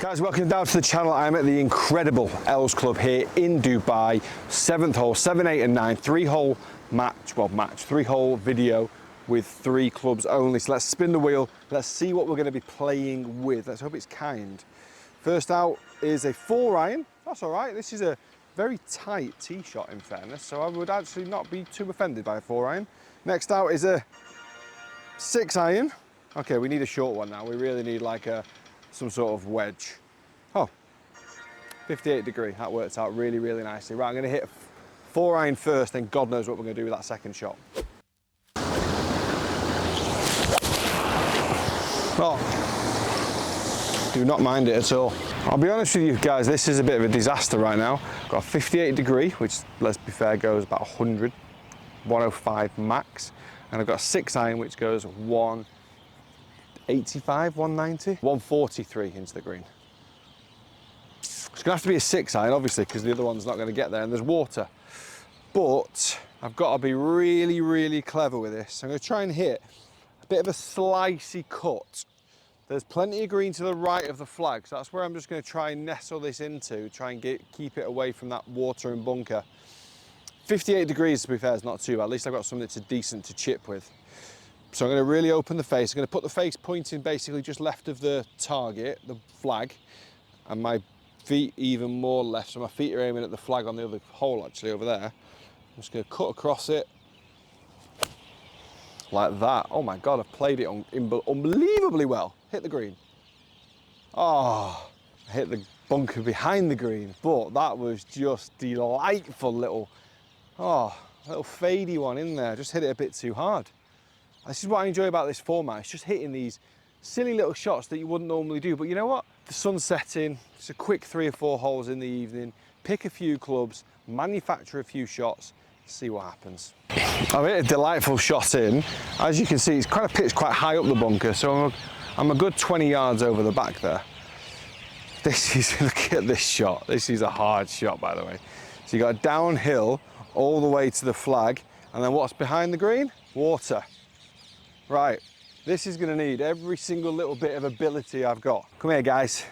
Guys, welcome down to the channel. I'm at the incredible Els Club here in Dubai. 7th hole, 7, 8 and 9, 3-hole match, 3-hole video with 3 clubs only. So let's spin the wheel. Let's see what we're going to be playing with. Let's hope it's kind. First out is a 4-iron. That's all right. This is a very tight tee shot in fairness, so I would actually not be too offended by a 4-iron. Next out is a 6-iron. Okay, we need a short one now. We really need like some sort of wedge. Oh, 58 degree, that works out really, really nicely. Right, I'm gonna hit a 4-iron first, then God knows what we're gonna do with that second shot. Oh, do not mind it at all. I'll be honest with you guys, this is a bit of a disaster right now. Got a 58 degree, which let's be fair, goes about 100, 105 max. And I've got a 6-iron, which goes 185, 190, 143 into the green. It's gonna have to be a 6-iron, obviously, because the other one's not gonna get there and there's water. But I've got to be really, really clever with this. I'm gonna try and hit a bit of a slicey cut. There's plenty of green to the right of the flag, so that's where I'm just gonna try and nestle this into, try and keep it away from that water and bunker. 58 degrees, to be fair, is not too bad. At least I've got something that's decent to chip with. So I'm going to really open the face. I'm going to put the face pointing basically just left of the target, the flag, and my feet even more left. So my feet are aiming at the flag on the other hole, actually, over there. I'm just going to cut across it like that. Oh my God, I've played it unbelievably well. Hit the green. Oh, I hit the bunker behind the green, but that was just delightful little fadey one in there. Just hit it a bit too hard. This is what I enjoy about this format. It's just hitting these silly little shots that you wouldn't normally do. But you know what? The sun's setting. It's a quick 3 or 4 holes in the evening. Pick a few clubs, manufacture a few shots, see what happens. I've hit a delightful shot in. As you can see, it's kind of pitched quite high up the bunker, so I'm a good 20 yards over the back there. This is, look at this shot. This is a hard shot, by the way. So you got a downhill all the way to the flag, and then what's behind the green? Water. Right, this is gonna need every single little bit of ability I've got. Come here, guys.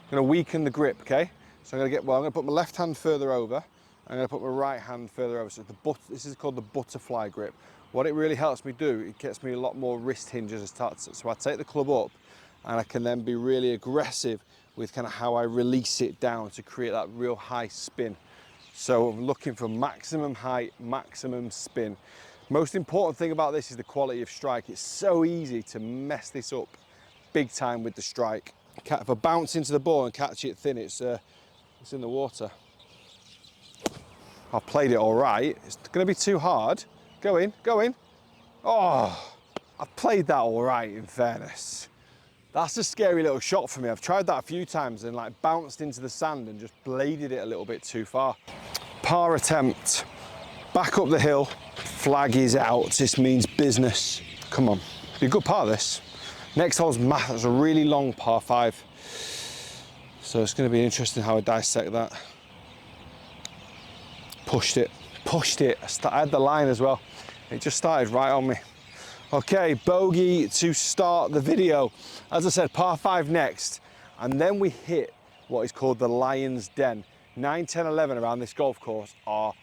I'm gonna weaken the grip, okay? So I'm gonna put my left hand further over. I'm gonna put my right hand further over. So this is called the butterfly grip. What it really helps me do, it gets me a lot more wrist hinge as I start. So I take the club up, and I can then be really aggressive with kind of how I release it down to create that real high spin. So I'm looking for maximum height, maximum spin. Most important thing about this is the quality of strike. It's so easy to mess this up big time with the strike. If I bounce into the ball and catch it thin, it's in the water. I've played it all right. It's gonna be too hard. Go in, go in. Oh, I've played that all right, in fairness. That's a scary little shot for me. I've tried that a few times and like bounced into the sand and just bladed it a little bit too far. Par attempt, back up the hill, flag is out. This means business. Come on, be a good par this. Next hole's math, that's a really long par 5. So it's gonna be interesting how I dissect that. Pushed it. I had the line as well. It just started right on me. Okay, bogey to start the video. As I said, par 5 next, and then we hit what is called the Lion's Den. 9, 10, 11 around this golf course are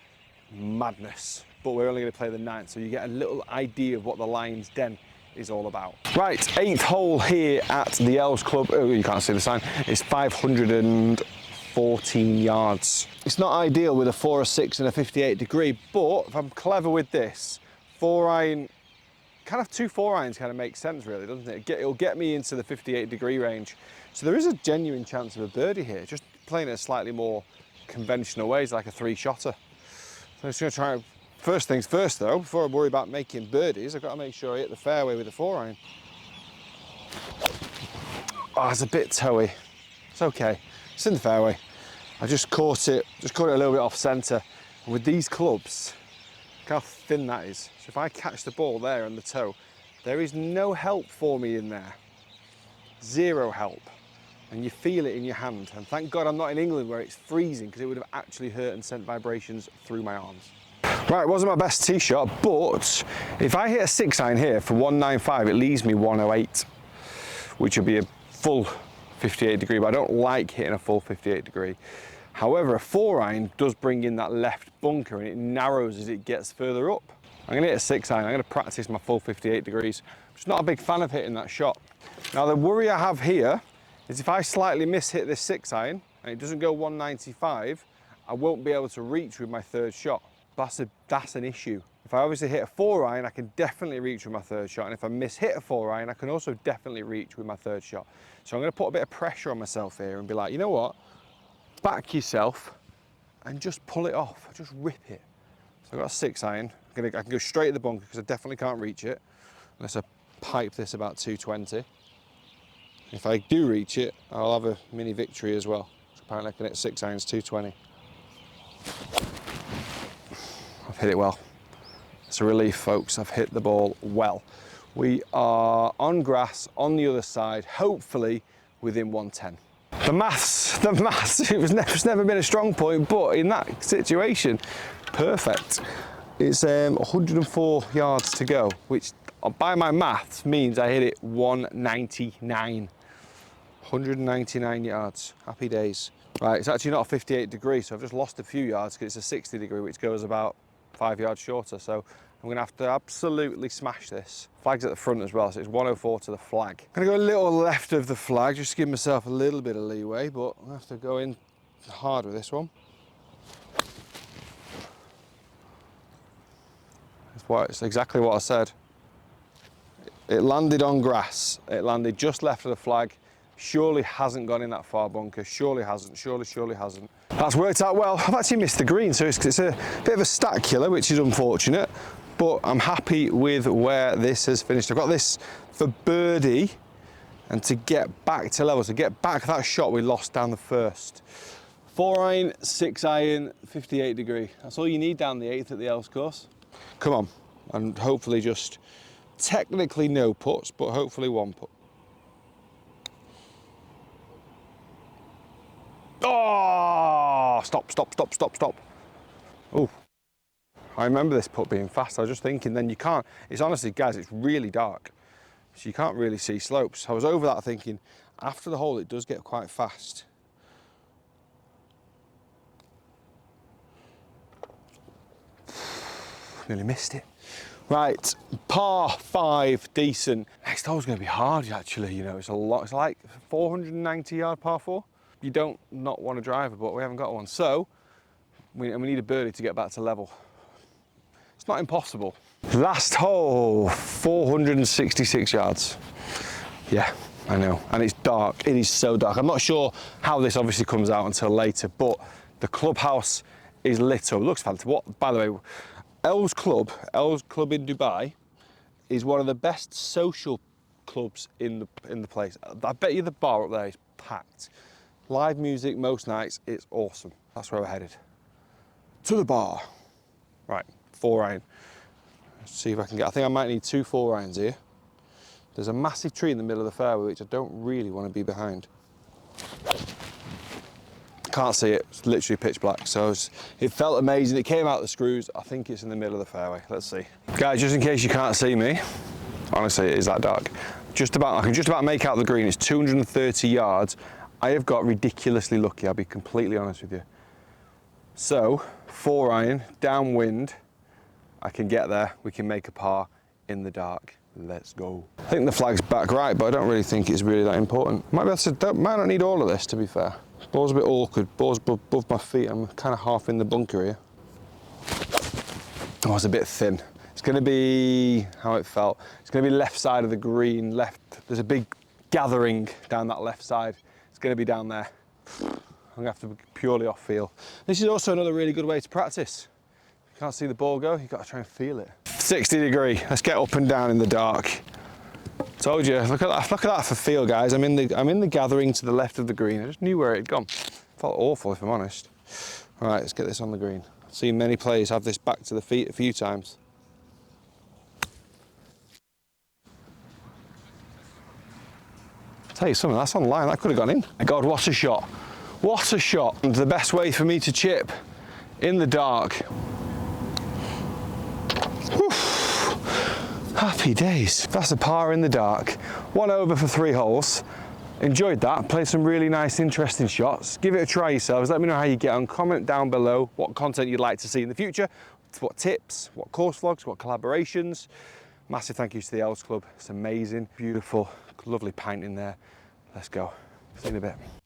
madness, but we're only gonna play the 9th, so you get a little idea of what the Lion's Den is all about. Right, 8th hole here at the Els Club. Oh, you can't see the sign. It's 514 yards. It's not ideal with a 4 or 6 and a 58 degree, but if I'm clever with this, 4-iron, kind of 2 4-irons kind of makes sense really, doesn't it? It'll get me into the 58 degree range. So there is a genuine chance of a birdie here, just playing it a slightly more conventional ways, like a 3-shotter. So I'm just gonna try, first things first though, before I worry about making birdies, I've got to make sure I hit the fairway with the 4-iron. Oh, it's a bit toey. It's okay, it's in the fairway. I just caught it a little bit off center. And with these clubs, look how thin that is. So if I catch the ball there on the toe, there is no help for me in there. 0 help. And you feel it in your hand. And thank God I'm not in England where it's freezing, because it would have actually hurt and sent vibrations through my arms. Right, it wasn't my best tee shot, but if I hit a 6-iron here for 195, it leaves me 108, which would be a full 58 degree, but I don't like hitting a full 58 degree. However, a 4-iron does bring in that left bunker and it narrows as it gets further up. I'm gonna hit a 6-iron, I'm gonna practice my full 58 degrees. I'm just not a big fan of hitting that shot. Now the worry I have here is if I slightly miss-hit this 6-iron and it doesn't go 195, I won't be able to reach with my third shot. That's an issue. If I obviously hit a 4-iron, I can definitely reach with my third shot. And if I miss-hit a 4-iron, I can also definitely reach with my third shot. So I'm gonna put a bit of pressure on myself here and be like, you know what? Back yourself and just pull it off, just rip it. So I've got a 6-iron. I can go straight at the bunker because I definitely can't reach it unless I pipe this about 220. If I do reach it, I'll have a mini victory as well. Apparently I can hit 6-irons 220. I've hit it well. It's a relief, folks. I've hit the ball well. We are on grass on the other side, hopefully within 110. The maths, it's never been a strong point, but in that situation, perfect. It's 104 yards to go, which by my maths means I hit it 199. 199 yards, happy days. Right, it's actually not a 58 degree, so I've just lost a few yards because it's a 60 degree, which goes about 5 yards shorter. So I'm gonna have to absolutely smash this. Flag's at the front as well, so it's 104 to the flag. I'm gonna go a little left of the flag, just to give myself a little bit of leeway, but I'm gonna have to go in hard with this one. It's exactly what I said. It landed on grass. It landed just left of the flag. Surely hasn't gone in that far bunker. Surely hasn't. Surely hasn't. That's worked out well. I've actually missed the green, so it's a bit of a stat killer, which is unfortunate. But I'm happy with where this has finished. I've got this for birdie and to get back to level, to get back that shot we lost down the first. 4-iron, 6-iron, 58 degree. That's all you need down the 8th at the Els course. Come on, and hopefully just technically no putts, but hopefully one putt. Oh, stop. Oh, I remember this putt being fast. I was just thinking then you can't, it's honestly, guys, it's really dark. So you can't really see slopes. I was over that thinking, after the hole, it does get quite fast. Nearly missed it. Right, par 5, decent. Next hole's gonna be hard actually, you know, it's a lot. It's like 490 yard par 4. You don't not want a driver, but we haven't got one. So, we need a birdie to get back to level. It's not impossible. Last hole, 466 yards. Yeah, I know, and it's dark. It is so dark. I'm not sure how this obviously comes out until later, but the clubhouse is lit up. It looks fantastic. What, by the way, Els Club in Dubai is one of the best social clubs in the place. I bet you the bar up there is packed. Live music most nights, it's awesome. That's where we're headed. To the bar. Right, 4-iron. Let's see if I can get, I think I might need 2 4-irons here. There's a massive tree in the middle of the fairway, which I don't really want to be behind. Can't see it, it's literally pitch black. So it felt amazing. It came out the screws. I think it's in the middle of the fairway. Let's see. Guys, just in case you can't see me, honestly, it is that dark. I can just about make out the green. It's 230 yards. I have got ridiculously lucky, I'll be completely honest with you. So, 4-iron, downwind, I can get there, we can make a par in the dark. Let's go. I think the flag's back right, but I don't really think it's really that important. Might not need all of this, to be fair. Ball's a bit awkward, ball's above my feet, I'm kind of half in the bunker here. Oh, it's a bit thin. It's gonna be how it felt. It's gonna be left side of the green, left. There's a big gathering down that left side. It's gonna be down there. I'm gonna have to be purely off feel. This is also another really good way to practice. If you can't see the ball go, you've got to try and feel it. 60 degree, let's get up and down in the dark. Told you, look at that for feel, guys. I'm in the gathering to the left of the green. I just knew where it had gone. Felt awful, if I'm honest. All right, let's get this on the green. I've seen many players have this back to the feet a few times. Tell you something, that's online, that could have gone in. God, what a shot. What a shot. And the best way for me to chip in the dark. Whew. Happy days. That's a par in the dark. 1 over for 3 holes. Enjoyed that, played some really nice, interesting shots. Give it a try yourselves. Let me know how you get on. Comment down below what content you'd like to see in the future, what tips, what course vlogs, what collaborations. Massive thank you to the Els Club. It's amazing, beautiful, lovely pint in there. Let's go. See you in a bit.